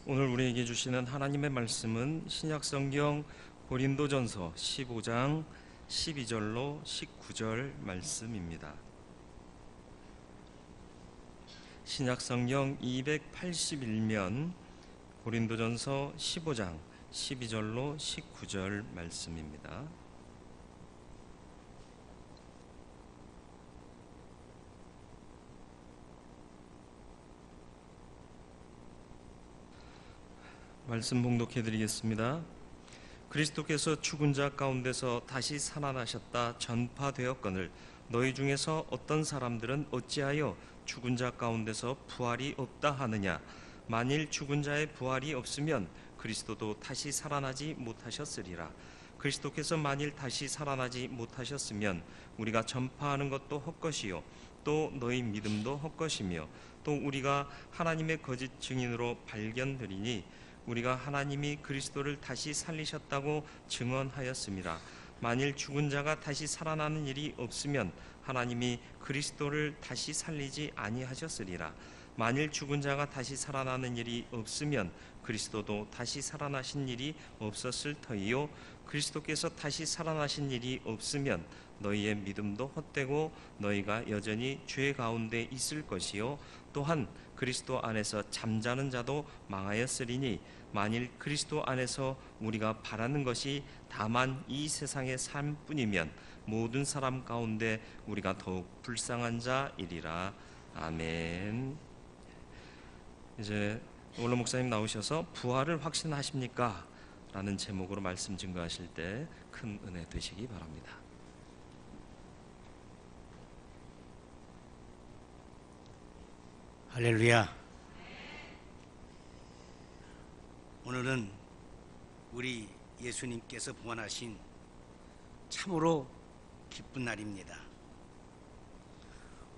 오늘 우리에게 주시는 하나님의 말씀은 신약성경 고린도전서 15장 12절로 19절 말씀입니다. 신약성경 281면 고린도전서 15장 12절로 19절 말씀입니다. 말씀 봉독해 드리겠습니다. 그리스도께서 죽은 자 가운데서 다시 살아나셨다 전파되었거늘 너희 중에서 어떤 사람들은 어찌하여 죽은 자 가운데서 부활이 없다 하느냐. 만일 죽은 자의 부활이 없으면 그리스도도 다시 살아나지 못하셨으리라. 그리스도께서 만일 다시 살아나지 못하셨으면 우리가 전파하는 것도 헛것이요 또 너희 믿음도 헛것이며 또 우리가 하나님의 거짓 증인으로 발견되리니 우리가 하나님이 그리스도를 다시 살리셨다고 증언하였습니다. 만일 죽은 자가 다시 살아나는 일이 없으면 하나님이 그리스도를 다시 살리지 아니하셨으리라. 만일 죽은 자가 다시 살아나는 일이 없으면 그리스도도 다시 살아나신 일이 없었을 터이요 그리스도께서 다시 살아나신 일이 없으면 너희의 믿음도 헛되고 너희가 여전히 죄 가운데 있을 것이요 또한 그리스도 안에서 잠자는 자도 망하였으리니 만일 그리스도 안에서 우리가 바라는 것이 다만 이 세상의 삶뿐이면 모든 사람 가운데 우리가 더욱 불쌍한 자이리라. 아멘. 이제 원로 목사님 나오셔서 부활을 확신하십니까? 라는 제목으로 말씀 증거하실 때 큰 은혜 되시기 바랍니다. 할렐루야. 오늘은 우리 예수님께서 부활하신 참으로 기쁜 날입니다.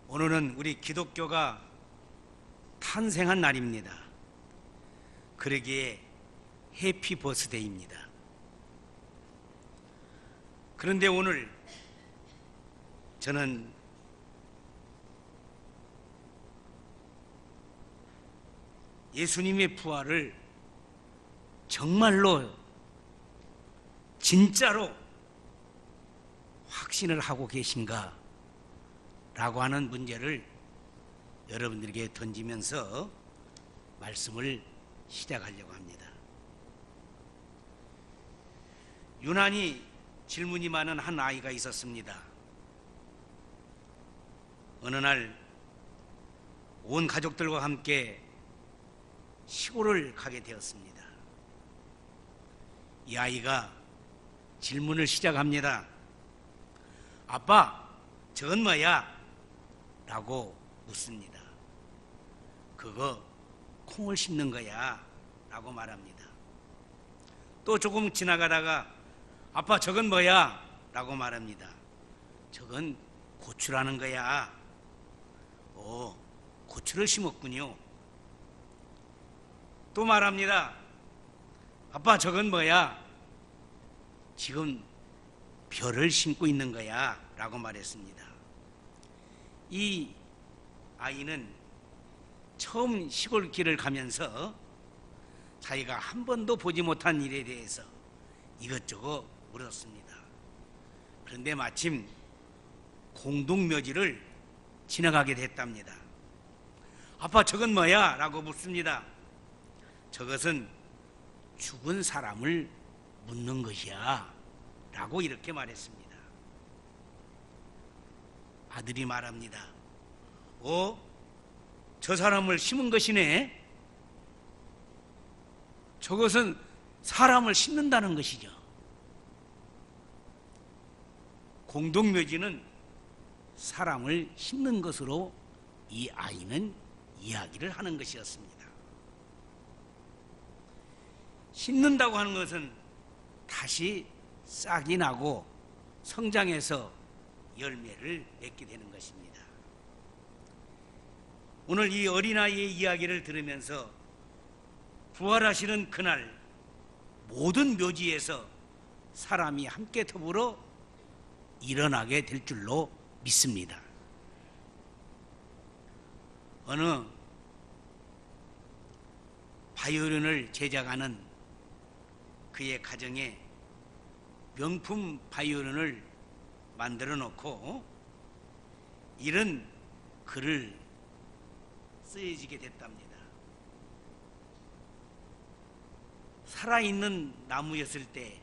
오늘은 우리 기독교가 탄생한 날입니다. 그러기에 해피 버스데이입니다. 그런데 오늘 저는 예수님의 부활을 정말로 진짜로 확신을 하고 계신가 라고 하는 문제를 여러분들에게 던지면서 말씀을 시작하려고 합니다. 유난히 질문이 많은 한 아이가 있었습니다. 어느 날 온 가족들과 함께 시골을 가게 되었습니다. 이 아이가 질문을 시작합니다. 아빠, 저건 뭐야? 라고 묻습니다. 그거 콩을 심는 거야 라고 말합니다. 또 조금 지나가다가 아빠, 저건 뭐야? 라고 말합니다. 저건 고추라는 거야. 오, 고추를 심었군요. 또 말합니다. 아빠, 저건 뭐야? 지금 벼를 심고 있는 거야 라고 말했습니다. 이 아이는 처음 시골길을 가면서 자기가 한 번도 보지 못한 일에 대해서 이것저것 물었습니다. 그런데 마침 공동묘지를 지나가게 됐답니다. 아빠, 저건 뭐야? 라고 묻습니다. 저것은 죽은 사람을 묻는 것이야 라고 이렇게 말했습니다. 아들이 말합니다. 저 사람을 심은 것이네. 저것은 사람을 심는다는 것이죠. 공동묘지는 사람을 심는 것으로 이 아이는 이야기를 하는 것이었습니다. 심는다고 하는 것은 다시 싹이 나고 성장해서 열매를 맺게 되는 것입니다. 오늘 이 어린아이의 이야기를 들으면서 부활하시는 그날 모든 묘지에서 사람이 함께 더불어 일어나게 될 줄로 믿습니다. 어느 바이올린을 제작하는 그의 가정에 명품 바이올린을 만들어 놓고 이런 글을 쓰여지게 됐답니다. 살아있는 나무였을 때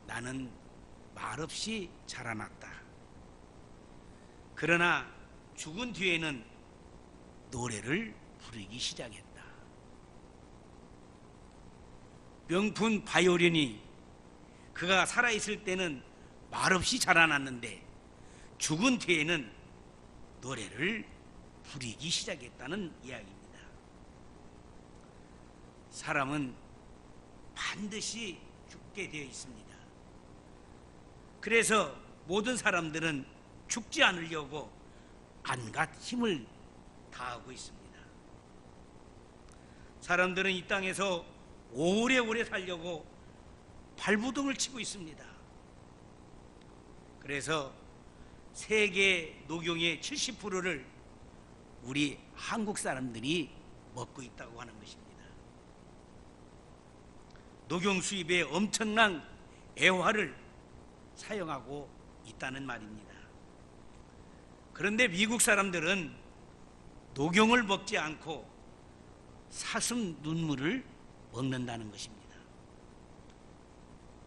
나는 말없이 자라났다. 그러나 죽은 뒤에는 노래를 부르기 시작했다. 명품 바이올린이 그가 살아있을 때는 말없이 자라났는데 죽은 뒤에는 노래를 부르기 시작했다는 이야기입니다. 사람은 반드시 죽게 되어 있습니다. 그래서 모든 사람들은 죽지 않으려고 안갓 힘을 다하고 있습니다. 사람들은 이 땅에서 오래오래 살려고 발부둥을 치고 있습니다. 그래서 세계 녹용의 70%를 우리 한국 사람들이 먹고 있다고 하는 것입니다. 녹용 수입에 엄청난 애화를 사용하고 있다는 말입니다. 그런데 미국 사람들은 녹용을 먹지 않고 사슴 눈물을 먹는다는 것입니다.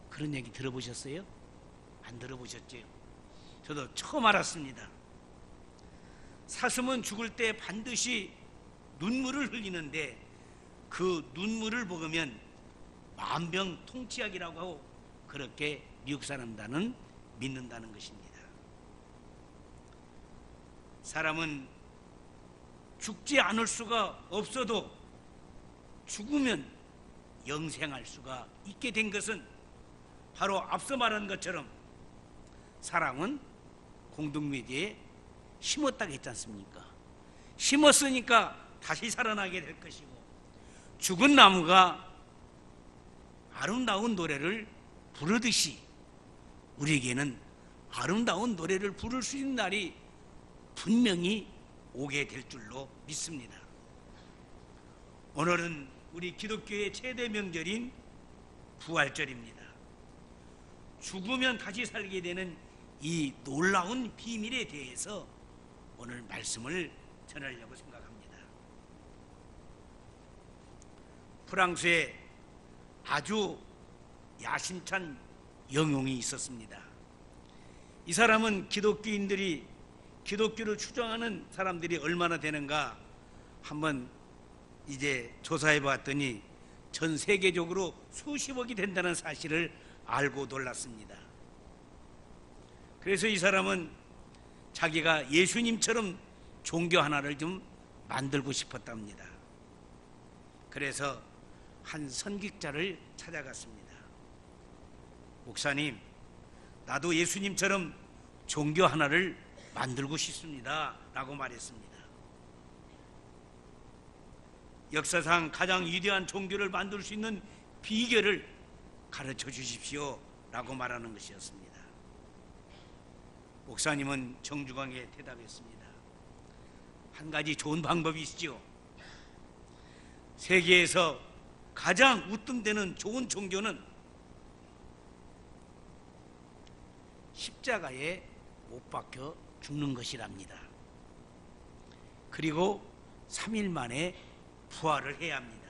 그런 얘기 들어보셨어요? 안 들어보셨죠? 저도 처음 알았습니다. 사슴은 죽을 때 반드시 눈물을 흘리는데 그 눈물을 먹으면 만병통치약이라고 하고 그렇게 미국 사람들은 믿는다는 것입니다. 사람은 죽지 않을 수가 없어도 죽으면 영생할 수가 있게 된 것은 바로 앞서 말한 것처럼 사람은 공동묘지에 심었다고 했지 않습니까? 심었으니까 다시 살아나게 될 것이고 죽은 나무가 아름다운 노래를 부르듯이 우리에게는 아름다운 노래를 부를 수 있는 날이 분명히 오게 될 줄로 믿습니다. 오늘은 우리 기독교의 최대 명절인 부활절입니다. 죽으면 다시 살게 되는 이 놀라운 비밀에 대해서 오늘 말씀을 전하려고 생각합니다. 프랑스에 아주 야심찬 영웅이 있었습니다. 이 사람은 기독교인들이 기독교를 추종하는 사람들이 얼마나 되는가 한번 이제 조사해 봤더니 전 세계적으로 수십억이 된다는 사실을 알고 놀랐습니다. 그래서 이 사람은 자기가 예수님처럼 종교 하나를 좀 만들고 싶었답니다. 그래서 한 선교사를 찾아갔습니다. 목사님, 나도 예수님처럼 종교 하나를 만들고 싶습니다 라고 말했습니다. 역사상 가장 위대한 종교를 만들 수 있는 비결을 가르쳐 주십시오 라고 말하는 것이었습니다. 목사님은 정중하게 대답했습니다. 한 가지 좋은 방법이 있죠. 세계에서 가장 우등되는 좋은 종교는 십자가에 못 박혀 죽는 것이랍니다. 그리고 3일 만에 부활을 해야 합니다.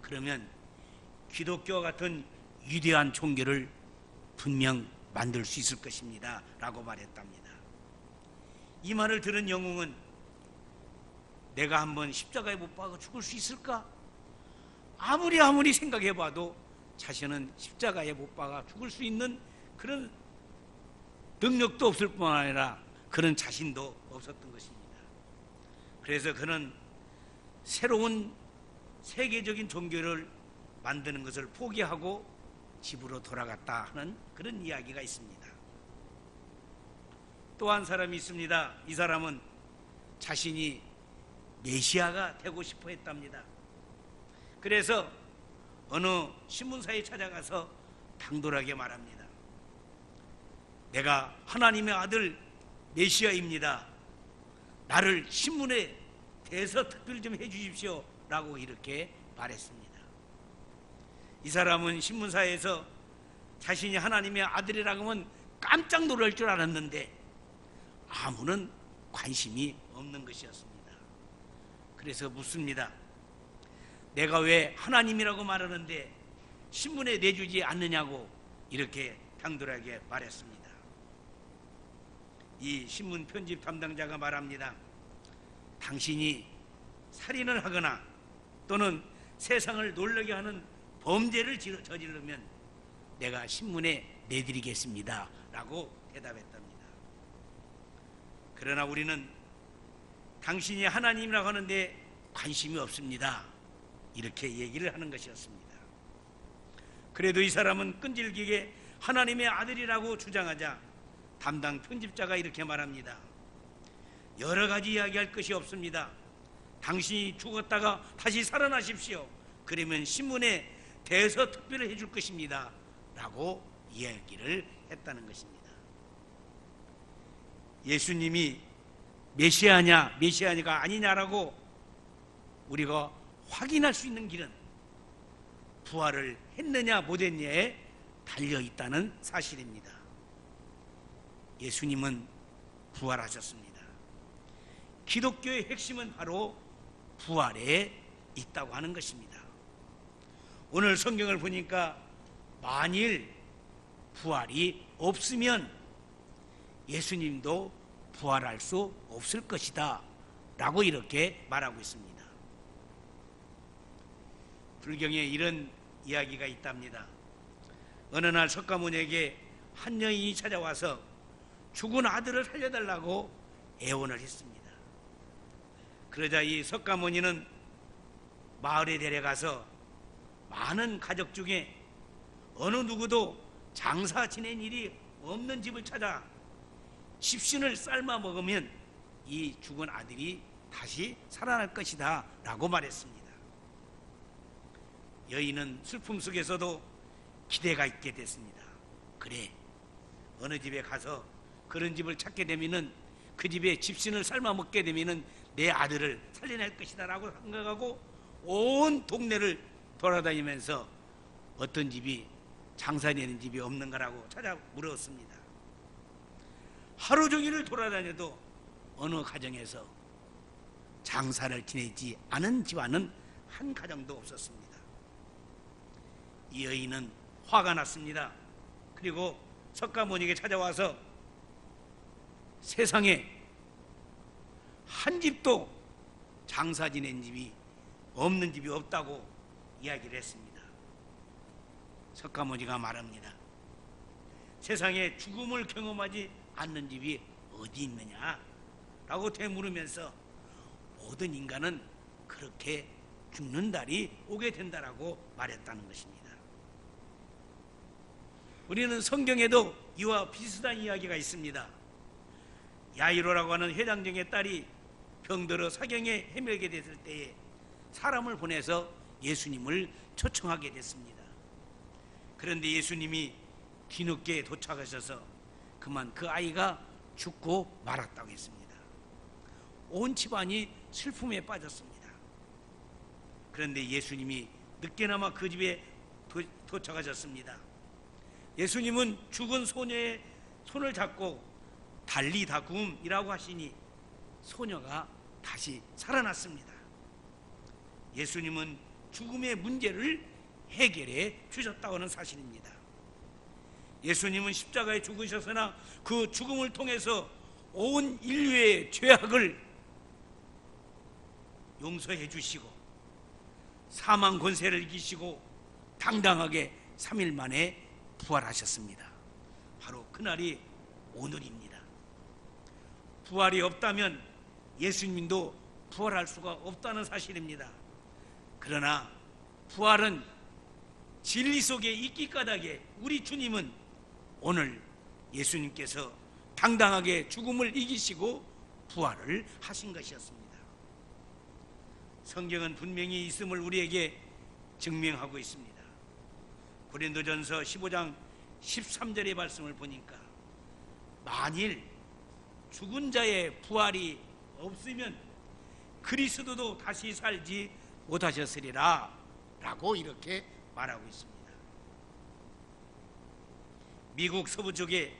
그러면 기독교와 같은 위대한 종교를 분명 만들 수 있을 것입니다 라고 말했답니다. 이 말을 들은 영웅은 내가 한번 십자가에 못 박아 죽을 수 있을까? 아무리 생각해봐도 자신은 십자가에 못 박아 죽을 수 있는 그런 능력도 없을 뿐 아니라 그런 자신도 없었던 것입니다. 그래서 그는 새로운 세계적인 종교를 만드는 것을 포기하고 집으로 돌아갔다 하는 그런 이야기가 있습니다. 또 한 사람이 있습니다. 이 사람은 자신이 메시아가 되고 싶어 했답니다. 그래서 어느 신문사에 찾아가서 당돌하게 말합니다. 내가 하나님의 아들 메시아입니다. 나를 신문에 대해서 특별 좀 해주십시오 라고 이렇게 말했습니다. 이 사람은 신문사에서 자신이 하나님의 아들이라고 하면 깜짝 놀랄 줄 알았는데 아무런 관심이 없는 것이었습니다. 그래서 묻습니다. 내가 왜 하나님이라고 말하는데 신문에 내주지 않느냐고 이렇게 당돌하게 말했습니다. 이 신문 편집 담당자가 말합니다. 당신이 살인을 하거나 또는 세상을 놀라게 하는 범죄를 저지르면 내가 신문에 내드리겠습니다 라고 대답했답니다. 그러나 우리는 당신이 하나님이라고 하는데 관심이 없습니다 이렇게 얘기를 하는 것이었습니다. 그래도 이 사람은 끈질기게 하나님의 아들이라고 주장하자 담당 편집자가 이렇게 말합니다. 여러 가지 이야기할 것이 없습니다. 당신이 죽었다가 다시 살아나십시오. 그러면 신문에 대서 특별히 해줄 것입니다 라고 이야기를 했다는 것입니다. 예수님이 메시아가 아니냐라고 우리가 확인할 수 있는 길은 부활을 했느냐 못했느냐에 달려있다는 사실입니다. 예수님은 부활하셨습니다. 기독교의 핵심은 바로 부활에 있다고 하는 것입니다. 오늘 성경을 보니까 만일 부활이 없으면 예수님도 부활할 수 없을 것이다 라고 이렇게 말하고 있습니다. 불경에 이런 이야기가 있답니다. 어느 날 석가모니에게 한 여인이 찾아와서 죽은 아들을 살려달라고 애원을 했습니다. 그러자 이 석가모니는 마을에 데려가서 많은 가족 중에 어느 누구도 장사 지낸 일이 없는 집을 찾아 집신을 삶아 먹으면 이 죽은 아들이 다시 살아날 것이다 라고 말했습니다. 여인은 슬픔 속에서도 기대가 있게 됐습니다. 그래, 어느 집에 가서 그런 집을 찾게 되면은 그 집에 집신을 삶아 먹게 되면은 내 아들을 살려낼 것이다 라고 생각하고 온 동네를 돌아다니면서 어떤 집이 장사되는 집이 없는가라고 찾아 물었습니다. 하루 종일을 돌아다녀도 어느 가정에서 장사를 지내지 않은 집안은 한 가정도 없었습니다. 이 여인은 화가 났습니다. 그리고 석가모니에게 찾아와서 세상에 한 집도 장사 지낸 집이 없는 집이 없다고 이야기를 했습니다. 석가모니가 말합니다. 세상에 죽음을 경험하지 않는 집이 어디 있느냐 라고 되물으면서 모든 인간은 그렇게 죽는 날이 오게 된다라고 말했다는 것입니다. 우리는 성경에도 이와 비슷한 이야기가 있습니다. 야이로라고 하는 회당장의 딸이 병들어 사경에 헤매게 됐을 때에 사람을 보내서 예수님을 초청하게 됐습니다. 그런데 예수님이 뒤늦게 도착하셔서 그만 그 아이가 죽고 말았다고 했습니다. 온 집안이 슬픔에 빠졌습니다. 그런데 예수님이 늦게나마 그 집에 도착하셨습니다. 예수님은 죽은 소녀의 손을 잡고 달리다굼이라고 하시니 소녀가 다시 살아났습니다. 예수님은 죽음의 문제를 해결해 주셨다고 하는 사실입니다. 예수님은 십자가에 죽으셨으나 그 죽음을 통해서 온 인류의 죄악을 용서해 주시고 사망 권세를 이기시고 당당하게 3일 만에 부활하셨습니다. 바로 그날이 오늘입니다. 부활이 없다면 예수님도 부활할 수가 없다는 사실입니다. 그러나 부활은 진리 속에 있기 까닭에 우리 주님은 오늘 예수님께서 당당하게 죽음을 이기시고 부활을 하신 것이었습니다. 성경은 분명히 있음을 우리에게 증명하고 있습니다. 고린도전서 15장 13절의 말씀을 보니까 만일 죽은 자의 부활이 없으면 그리스도도 다시 살지 못하셨으리라 라고 이렇게 말하고 있습니다. 미국 서부 쪽에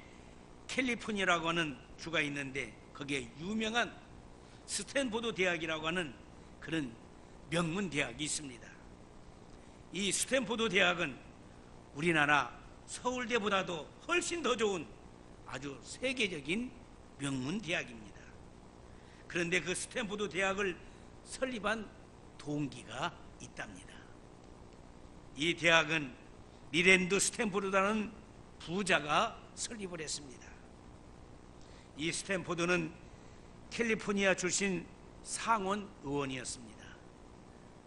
캘리포니아라고 하는 주가 있는데 거기에 유명한 스탠포드 대학이라고 하는 그런 명문 대학이 있습니다. 이 스탠포드 대학은 우리나라 서울대보다도 훨씬 더 좋은 아주 세계적인 명문 대학입니다. 그런데 그 스탠포드 대학을 설립한 동기가 있답니다. 이 대학은 리랜드 스탠포드라는 부자가 설립을 했습니다. 이 스탠포드는 캘리포니아 출신 상원 의원이었습니다.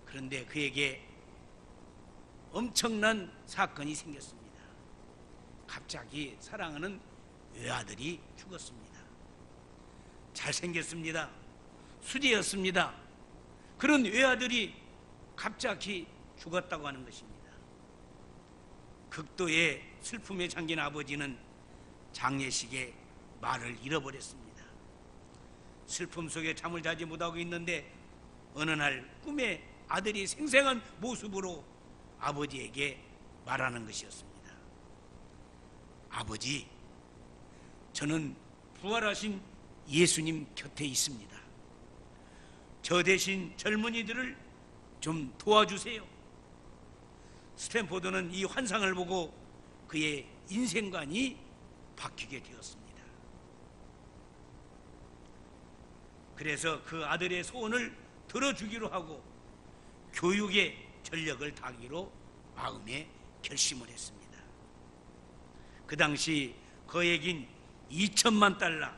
그런데 그에게 엄청난 사건이 생겼습니다. 갑자기 사랑하는 외아들이 죽었습니다. 잘생겼습니다. 수지였습니다. 그런 외아들이 갑자기 죽었다고 하는 것입니다. 극도의 슬픔에 잠긴 아버지는 장례식에 말을 잃어버렸습니다. 슬픔 속에 잠을 자지 못하고 있는데 어느 날 꿈에 아들이 생생한 모습으로 아버지에게 말하는 것이었습니다. 아버지, 저는 부활하신 예수님 곁에 있습니다. 저 대신 젊은이들을 좀 도와주세요. 스탠포드는 이 환상을 보고 그의 인생관이 바뀌게 되었습니다. 그래서 그 아들의 소원을 들어주기로 하고 교육에 전력을 다하기로 마음에 결심을 했습니다. 그 당시 거액인 2천만 달러,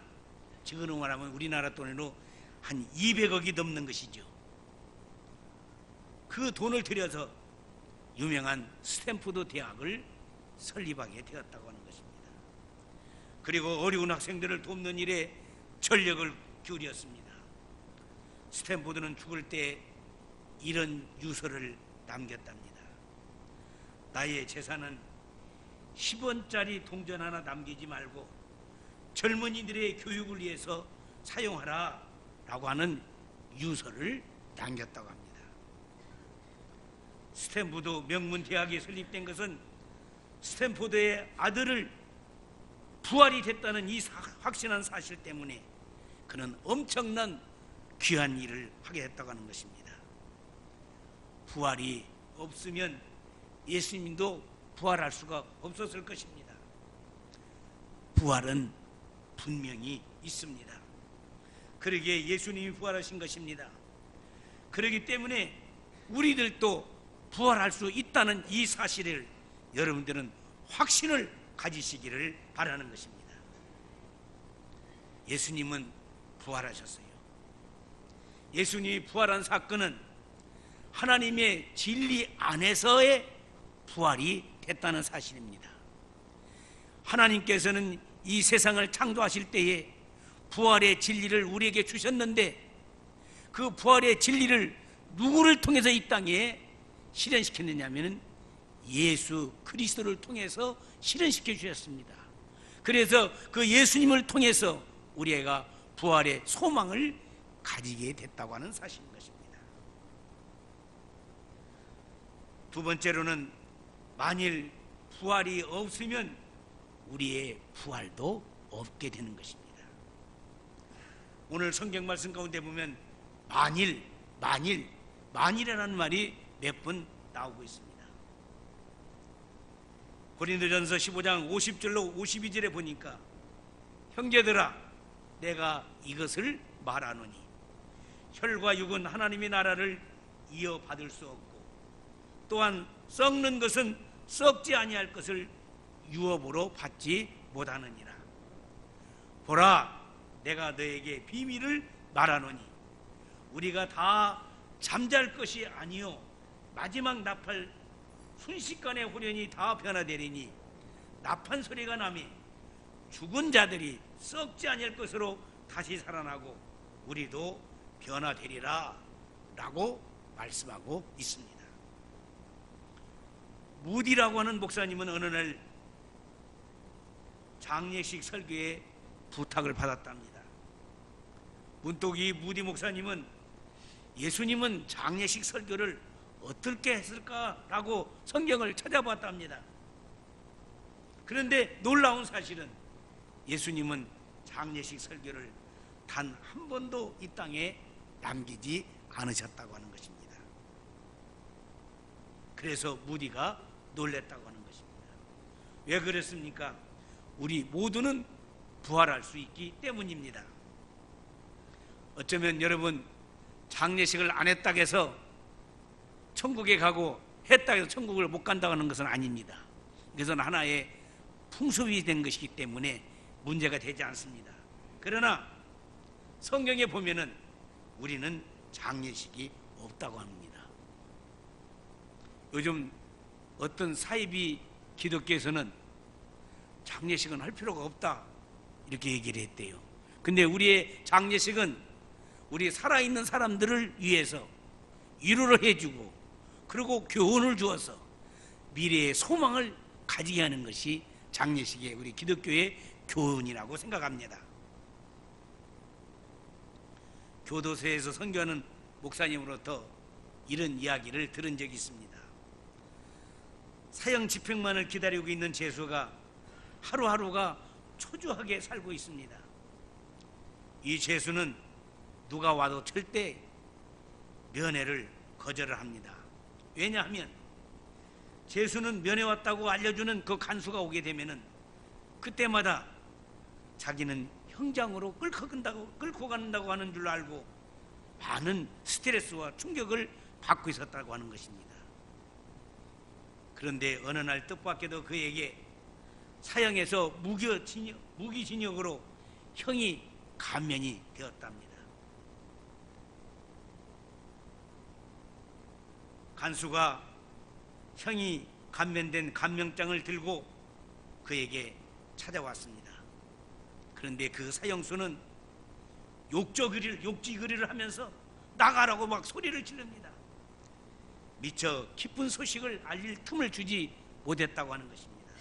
지금으로 말하면 우리나라 돈으로 한 200억이 넘는 것이죠. 그 돈을 들여서 유명한 스탠포드 대학을 설립하게 되었다고 하는 것입니다. 그리고 어려운 학생들을 돕는 일에 전력을 기울였습니다. 스탠포드는 죽을 때 이런 유서를 남겼답니다. 나의 재산은 10원짜리 동전 하나 남기지 말고 젊은이들의 교육을 위해서 사용하라 라고 하는 유서를 남겼다고 합니다. 스탠포드 명문 대학이 설립된 것은 스탠포드의 아들을 부활이 됐다는 이 확신한 사실 때문에 그는 엄청난 귀한 일을 하게 됐다고 하는 것입니다. 부활이 없으면 예수님도 부활할 수가 없었을 것입니다. 부활은 분명히 있습니다. 그러기에 예수님이 부활하신 것입니다. 그렇기 때문에 우리들도 부활할 수 있다는 이 사실을 여러분들은 확신을 가지시기를 바라는 것입니다. 예수님은 부활하셨어요. 예수님이 부활한 사건은 하나님의 진리 안에서의 부활이 됐다는 사실입니다. 하나님께서는 이 세상을 창조하실 때에 부활의 진리를 우리에게 주셨는데 그 부활의 진리를 누구를 통해서 이 땅에 실현시켰느냐 하면 예수 그리스도를 통해서 실현시켜 주셨습니다. 그래서 그 예수님을 통해서 우리가 부활의 소망을 가지게 됐다고 하는 사실인 것입니다. 두 번째로는 만일 부활이 없으면 우리의 부활도 없게 되는 것입니다. 오늘 성경 말씀 가운데 보면 만일이라는 말이 몇 번 나오고 있습니다. 고린도전서 15장 50절로 52절에 보니까 형제들아 내가 이것을 말하노니 혈과 육은 하나님의 나라를 이어받을 수 없고 또한 썩는 것은 썩지 아니할 것을 유업으로 받지 못하느니라. 보라 내가 너에게 비밀을 말하노니 우리가 다 잠잘 것이 아니요 마지막 나팔 순식간에 후련히 다 변화되리니 나팔 소리가 나며 죽은 자들이 썩지 아니할 것으로 다시 살아나고 우리도 변화되리라 라고 말씀하고 있습니다. 무디라고 하는 목사님은 어느 날 장례식 설교에 부탁을 받았답니다. 문득 이 무디 목사님은 예수님은 장례식 설교를 어떻게 했을까라고 성경을 찾아봤답니다. 그런데 놀라운 사실은 예수님은 장례식 설교를 단 한 번도 이 땅에 남기지 않으셨다고 하는 것입니다. 그래서 무디가 놀랬다고 하는 것입니다. 왜 그랬습니까? 우리 모두는 부활할 수 있기 때문입니다. 어쩌면 여러분 장례식을 안 했다고 해서 천국에 가고 했다고 해서 천국을 못 간다고 하는 것은 아닙니다. 그것은 하나의 풍습이 된 것이기 때문에 문제가 되지 않습니다. 그러나 성경에 보면은 우리는 장례식이 없다고 합니다. 요즘 어떤 사이비 기독교에서는 장례식은 할 필요가 없다 이렇게 얘기를 했대요. 근데 우리의 장례식은 우리 살아있는 사람들을 위해서 위로를 해주고 그리고 교훈을 주어서 미래의 소망을 가지게 하는 것이 장례식의 우리 기독교의 교훈이라고 생각합니다. 교도소에서 선교하는 목사님으로부터 이런 이야기를 들은 적이 있습니다. 사형 집행만을 기다리고 있는 죄수가 하루하루가 초조하게 살고 있습니다. 이 죄수는 누가 와도 절대 면회를 거절을 합니다. 왜냐하면 죄수는 면회 왔다고 알려주는 그 간수가 오게 되면은 그때마다 자기는 형장으로 끌고 간다고 하는 줄 알고 많은 스트레스와 충격을 받고 있었다고 하는 것입니다. 그런데 어느 날 뜻밖에도 그에게 사형에서 무기징역으로 형이 감면이 되었답니다. 간수가 형이 감면된 감명장을 들고 그에게 찾아왔습니다. 그런데 그 사형수는 욕지거리를 하면서 나가라고 막 소리를 지릅니다. 미처 기쁜 소식을 알릴 틈을 주지 못했다고 하는 것입니다.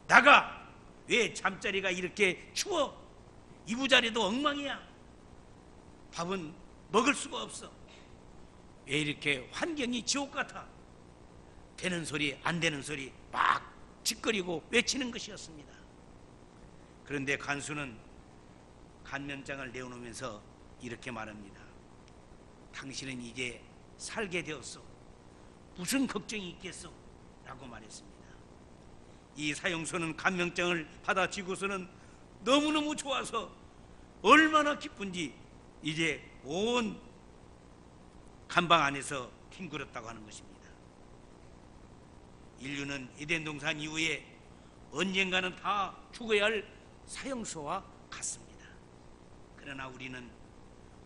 나가! 왜 잠자리가 이렇게 추워? 이부자리도 엉망이야. 밥은 먹을 수가 없어. 왜 이렇게 환경이 지옥 같아? 되는 소리 안 되는 소리 막 짓거리고 외치는 것이었습니다. 그런데 간수는 감면장을 내어놓으면서 이렇게 말합니다. 당신은 이제 살게 되었어. 무슨 걱정이 있겠어? 라고 말했습니다. 이 사형수는 감면장을 받아쥐고서는 너무너무 좋아서 얼마나 기쁜지 이제 온 감방 안에서 뒹굴었다고 하는 것입니다. 인류는 에덴 동산 이후에 언젠가는 다 죽어야 할 사형수와 같습니다. 그러나 우리는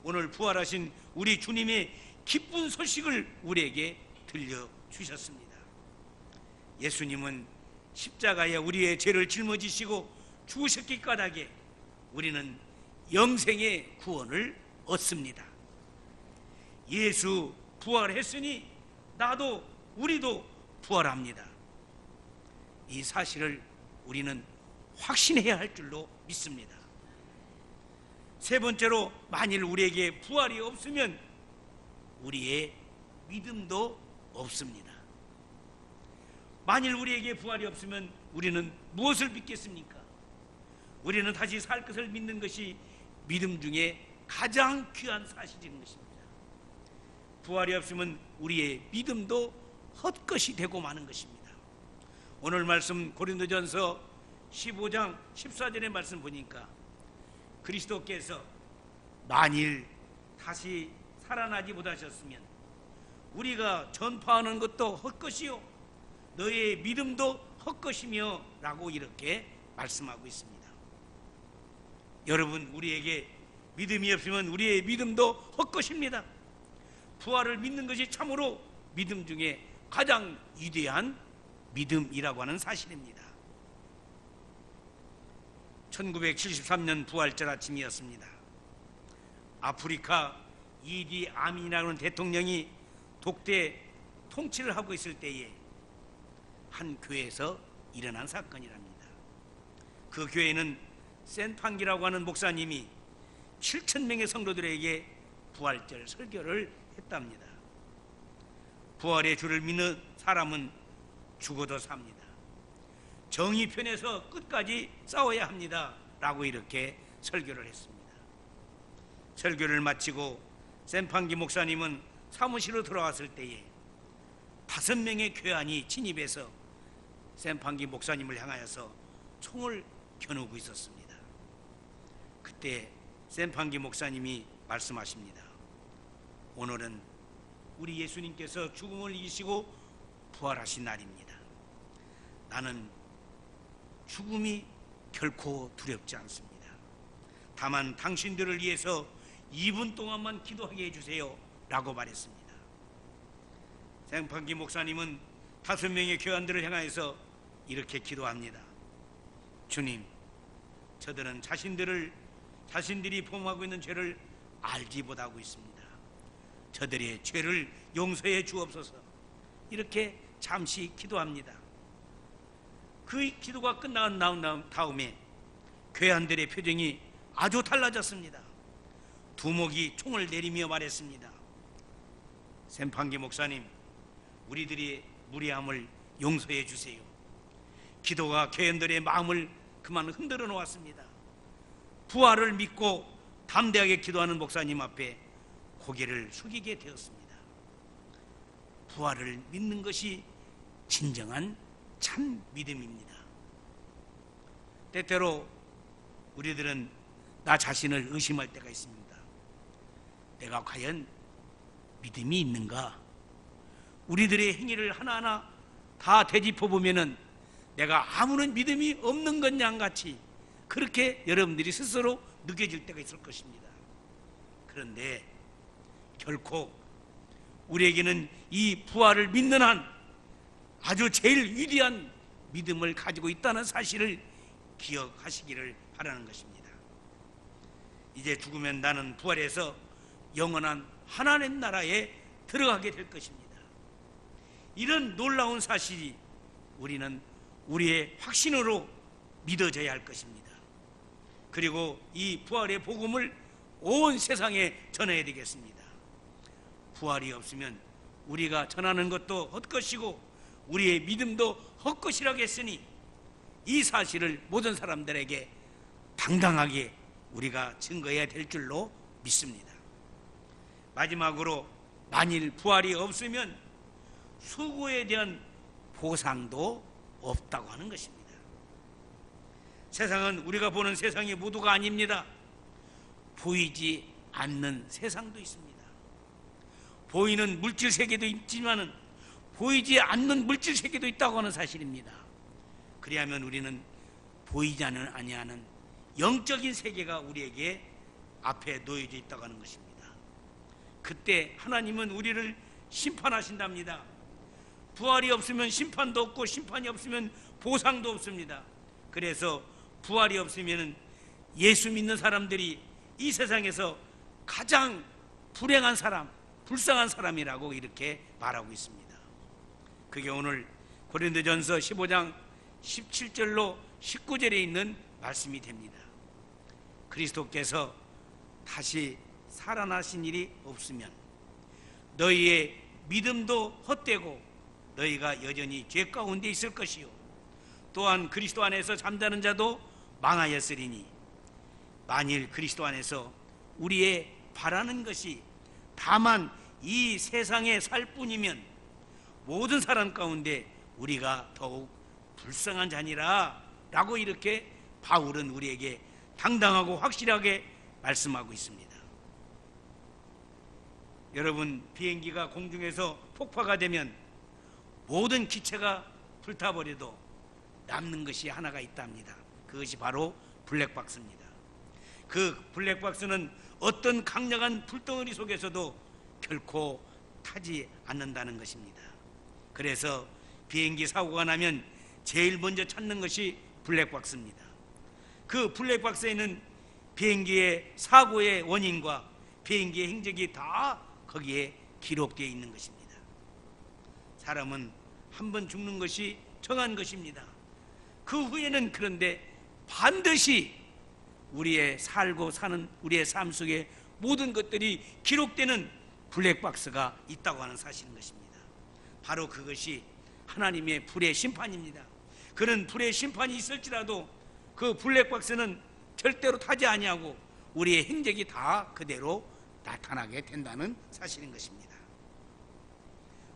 오늘 부활하신 우리 주님의 기쁜 소식을 우리에게 들려주셨습니다. 예수님은 십자가에 우리의 죄를 짊어지시고 죽으셨기 까닭에 우리는 영생의 구원을 얻습니다. 예수 부활했으니 나도 우리도 부활합니다. 이 사실을 우리는 확신해야 할 줄로 믿습니다. 세 번째로 만일 우리에게 부활이 없으면 우리의 믿음도 없습니다. 만일 우리에게 부활이 없으면 우리는 무엇을 믿겠습니까? 우리는 다시 살 것을 믿는 것이 믿음 중에 가장 귀한 사실인 것입니다. 부활이 없으면 우리의 믿음도 헛것이 되고 마는 것입니다. 오늘 말씀 고린도전서 15장 14절의 말씀 보니까 그리스도께서 만일 다시 살아나지 못하셨으면 우리가 전파하는 것도 헛것이요 너의 믿음도 헛것이며 라고 이렇게 말씀하고 있습니다. 여러분, 우리에게 믿음이 없으면 우리의 믿음도 헛것입니다. 부활을 믿는 것이 참으로 믿음 중에 가장 위대한 믿음이라고 하는 사실입니다. 1973년 부활절 아침이었습니다. 아프리카 이디 아민이라는 대통령이 독재 통치를 하고 있을 때에 한 교회에서 일어난 사건이랍니다. 그 교회는 센팡기라고 하는 목사님이 7,000명의 성도들에게 부활절 설교를 했답니다. 부활의 주를 믿는 사람은 죽어도 삽니다. 정의 편에서 끝까지 싸워야 합니다 라고 이렇게 설교를 했습니다. 설교를 마치고 샘판기 목사님은 사무실로 들어왔을 때에 5명의 괴한이 진입해서 샘판기 목사님을 향하여서 총을 겨누고 있었습니다. 그때 샘판기 목사님이 말씀하십니다. 오늘은 우리 예수님께서 죽음을 이기시고 부활하신 날입니다. 나는 죽음이 결코 두렵지 않습니다. 다만 당신들을 위해서 2분 동안만 기도하게 해주세요 라고 말했습니다. 샘판기 목사님은 5명의 교환들을 향하여서 이렇게 기도합니다. 주님, 저들은 자신들이 범하고 있는 죄를 알지 못하고 있습니다. 저들의 죄를 용서해 주옵소서. 이렇게 잠시 기도합니다. 그 기도가 끝나고 나온 다음에 괴한들의 표정이 아주 달라졌습니다. 두목이 총을 내리며 말했습니다. 샘판기 목사님, 우리들이 무리함을 용서해 주세요. 기도가 괴한들의 마음을 그만 흔들어 놓았습니다. 부활을 믿고 담대하게 기도하는 목사님 앞에 고개를 숙이게 되었습니다. 부활을 믿는 것이 진정한 참 믿음입니다. 때때로 우리들은 나 자신을 의심할 때가 있습니다. 내가 과연 믿음이 있는가? 우리들의 행위를 하나하나 다 되짚어 보면은 내가 아무런 믿음이 없는 것 양같이 그렇게 여러분들이 스스로 느껴질 때가 있을 것입니다. 그런데 결코 우리에게는 이 부활을 믿는 한 아주 제일 위대한 믿음을 가지고 있다는 사실을 기억하시기를 바라는 것입니다. 이제 죽으면 나는 부활해서 영원한 하나님 나라에 들어가게 될 것입니다. 이런 놀라운 사실이 우리는 우리의 확신으로 믿어져야 할 것입니다. 그리고 이 부활의 복음을 온 세상에 전해야 되겠습니다. 부활이 없으면 우리가 전하는 것도 헛것이고 우리의 믿음도 헛것이라겠으니 이 사실을 모든 사람들에게 당당하게 우리가 증거해야 될 줄로 믿습니다. 마지막으로 만일 부활이 없으면 수고에 대한 보상도 없다고 하는 것입니다. 세상은 우리가 보는 세상이 모두가 아닙니다. 보이지 않는 세상도 있습니다. 보이는 물질 세계도 있지만은 보이지 않는 물질 세계도 있다고 하는 사실입니다. 그리하면 우리는 보이지 아니하는 영적인 세계가 우리에게 앞에 놓여져 있다고 하는 것입니다. 그때 하나님은 우리를 심판하신답니다. 부활이 없으면 심판도 없고 심판이 없으면 보상도 없습니다. 그래서 부활이 없으면 예수 믿는 사람들이 이 세상에서 가장 불행한 사람, 불쌍한 사람이라고 이렇게 말하고 있습니다. 그게 오늘 고린도전서 15장 17절로 19절에 있는 말씀이 됩니다. 그리스도께서 다시 살아나신 일이 없으면 너희의 믿음도 헛되고 너희가 여전히 죄 가운데 있을 것이요 또한 그리스도 안에서 잠자는 자도 망하였으리니 만일 그리스도 안에서 우리의 바라는 것이 다만 이 세상에 살 뿐이면 모든 사람 가운데 우리가 더욱 불쌍한 자니라 라고 이렇게 바울은 우리에게 당당하고 확실하게 말씀하고 있습니다. 여러분, 비행기가 공중에서 폭파가 되면 모든 기체가 불타버려도 남는 것이 하나가 있답니다. 그것이 바로 블랙박스입니다. 그 블랙박스는 어떤 강력한 불덩어리 속에서도 결코 타지 않는다는 것입니다. 그래서 비행기 사고가 나면 제일 먼저 찾는 것이 블랙박스입니다. 그 블랙박스에는 비행기의 사고의 원인과 비행기의 행적이 다 거기에 기록되어 있는 것입니다. 사람은 한 번 죽는 것이 정한 것입니다. 그 후에는 그런데 반드시 우리의 살고 사는 우리의 삶 속에 모든 것들이 기록되는 블랙박스가 있다고 하는 사실인 것입니다. 바로 그것이 하나님의 불의 심판입니다. 그런 불의 심판이 있을지라도 그 블랙박스는 절대로 타지 아니하고 우리의 행적이 다 그대로 나타나게 된다는 사실인 것입니다.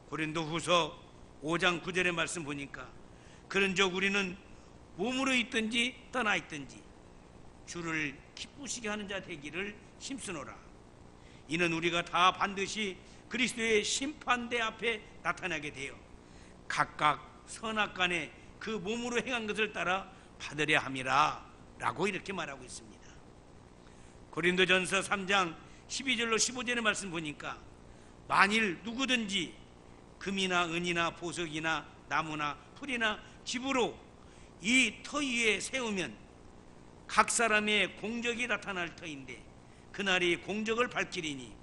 고린도후서 5장 9절의 말씀 보니까 그런즉 우리는 몸으로 있든지 떠나 있든지 주를 기쁘시게 하는 자 되기를 힘쓰노라. 이는 우리가 다 반드시 그리스도의 심판대 앞에 나타나게 되어 각각 선악간에 그 몸으로 행한 것을 따라 받으려 함이라 라고 이렇게 말하고 있습니다. 고린도전서 3장 12절로 15절의 말씀 보니까 만일 누구든지 금이나 은이나 보석이나 나무나 풀이나 집으로 이 터 위에 세우면 각 사람의 공적이 나타날 터인데 그날이 공적을 밝히리니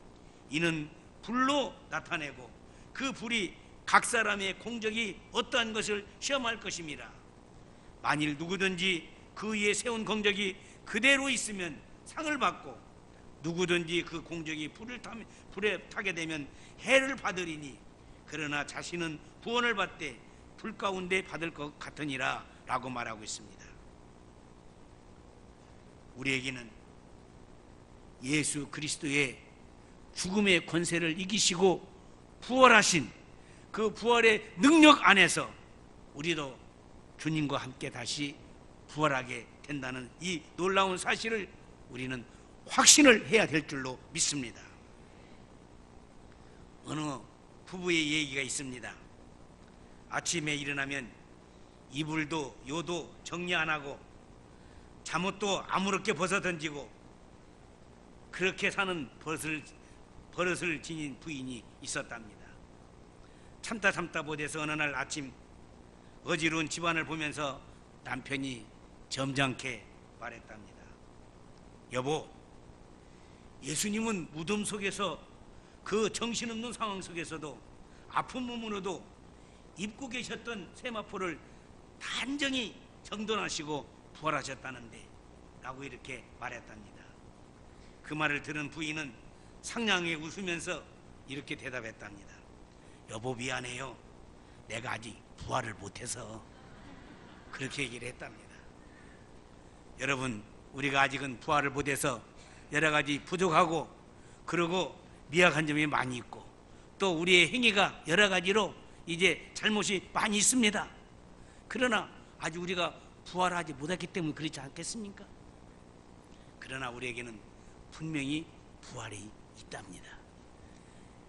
이는 불로 나타내고 그 불이 각 사람의 공적이 어떠한 것을 시험할 것임이라. 만일 누구든지 그 위에 세운 공적이 그대로 있으면 상을 받고 누구든지 그 공적이 불에 타게 되면 해를 받으리니 그러나 자신은 구원을 받되 불 가운데 받을 것 같으니라 라고 말하고 있습니다. 우리에게는 예수 그리스도의 죽음의 권세를 이기시고 부활하신 그 부활의 능력 안에서 우리도 주님과 함께 다시 부활하게 된다는 이 놀라운 사실을 우리는 확신을 해야 될 줄로 믿습니다. 어느 부부의 얘기가 있습니다. 아침에 일어나면 이불도 요도 정리 안 하고 잠옷도 아무렇게 벗어 던지고 그렇게 사는 버릇을 지닌 부인이 있었답니다. 참다 보대서 어느 날 아침 어지러운 집안을 보면서 남편이 점잖게 말했답니다. 여보, 예수님은 무덤 속에서 그 정신없는 상황 속에서도 아픈 몸으로도 입고 계셨던 세마포를 단정히 정돈하시고 부활하셨다는데 라고 이렇게 말했답니다. 그 말을 들은 부인은 상냥하게 웃으면서 이렇게 대답했답니다. 여보, 미안해요. 내가 아직 부활을 못해서. 그렇게 얘기를 했답니다. 여러분, 우리가 아직은 부활을 못해서 여러 가지 부족하고 그리고 미약한 점이 많이 있고 또 우리의 행위가 여러 가지로 이제 잘못이 많이 있습니다. 그러나 아직 우리가 부활하지 못했기 때문에 그렇지 않겠습니까? 그러나 우리에게는 분명히 부활이 있답니다.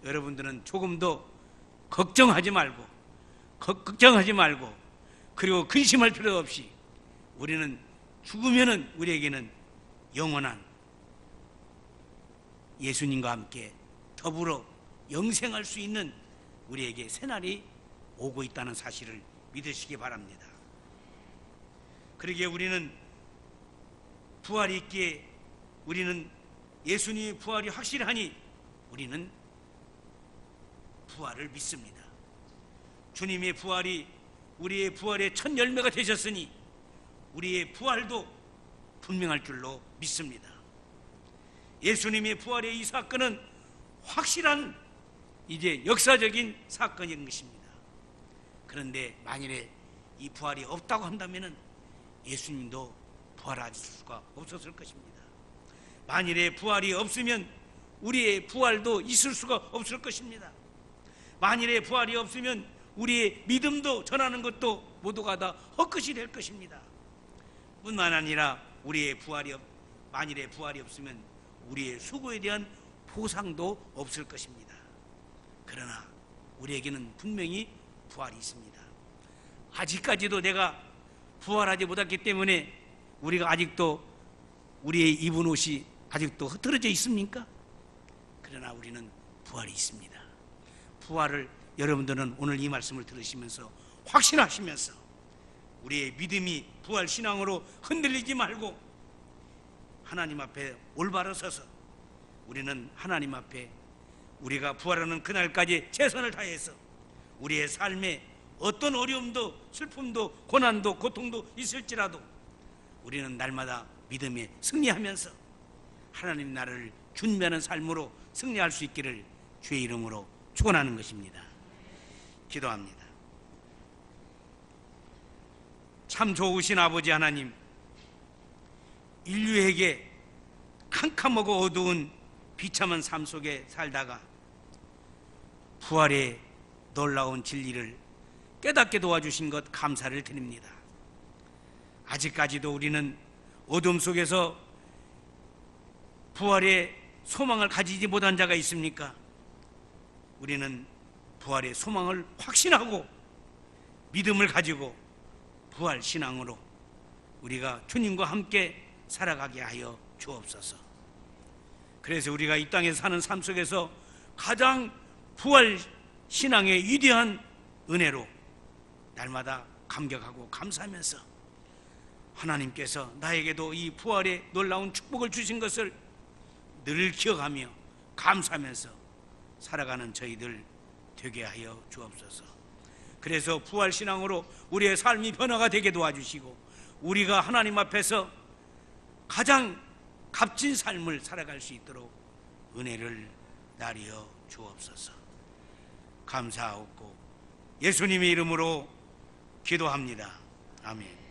여러분들은 조금 더 걱정하지 말고 그리고 근심할 필요 없이 우리는 죽으면은 우리에게는 영원한 예수님과 함께 더불어 영생할 수 있는 우리에게 새날이 오고 있다는 사실을 믿으시기 바랍니다. 그러기에 우리는 부활이 있기에 우리는 예수님의 부활이 확실하니 우리는 부활을 믿습니다. 주님의 부활이 우리의 부활의 첫 열매가 되셨으니 우리의 부활도 분명할 줄로 믿습니다. 예수님의 부활의 이 사건은 확실한 이제 역사적인 사건인 것입니다. 그런데 만일에 이 부활이 없다고 한다면 예수님도 부활하실 수가 없었을 것입니다. 만일에 부활이 없으면 우리의 부활도 있을 수가 없을 것입니다. 만일에 부활이 없으면 우리의 믿음도 전하는 것도 모두가 다 헛것이 될 것입니다. 뿐만 아니라 만일에 부활이 없으면 우리의 수고에 대한 보상도 없을 것입니다. 그러나 우리에게는 분명히 부활이 있습니다. 아직까지도 내가 부활하지 못했기 때문에 우리가 아직도 우리의 입은 옷이 아직도 흐트러져 있습니까? 그러나 우리는 부활이 있습니다. 부활을 여러분들은 오늘 이 말씀을 들으시면서 확신하시면서 우리의 믿음이 부활 신앙으로 흔들리지 말고 하나님 앞에 올바로 서서 우리는 하나님 앞에 우리가 부활하는 그날까지 최선을 다해서 우리의 삶에 어떤 어려움도 슬픔도 고난도 고통도 있을지라도 우리는 날마다 믿음에 승리하면서 하나님 나라를 준비하는 삶으로 승리할 수 있기를 주의 이름으로 축원하는 것입니다. 기도합니다. 참 좋으신 아버지 하나님, 인류에게 캄캄하고 어두운 비참한 삶 속에 살다가 부활의 놀라운 진리를 깨닫게 도와주신 것 감사를 드립니다. 아직까지도 우리는 어둠 속에서 부활의 소망을 가지지 못한 자가 있습니까? 우리는 부활의 소망을 확신하고 믿음을 가지고 부활 신앙으로 우리가 주님과 함께 살아가게 하여 주옵소서. 그래서 우리가 이 땅에 사는 삶 속에서 가장 부활 신앙의 위대한 은혜로 날마다 감격하고 감사하면서 하나님께서 나에게도 이 부활의 놀라운 축복을 주신 것을 늘 기억하며 감사하면서 살아가는 저희들 되게 하여 주옵소서. 그래서 부활 신앙으로 우리의 삶이 변화가 되게 도와주시고 우리가 하나님 앞에서 가장 값진 삶을 살아갈 수 있도록 은혜를 나리어 주옵소서. 감사하옵고 예수님의 이름으로 기도합니다. 아멘.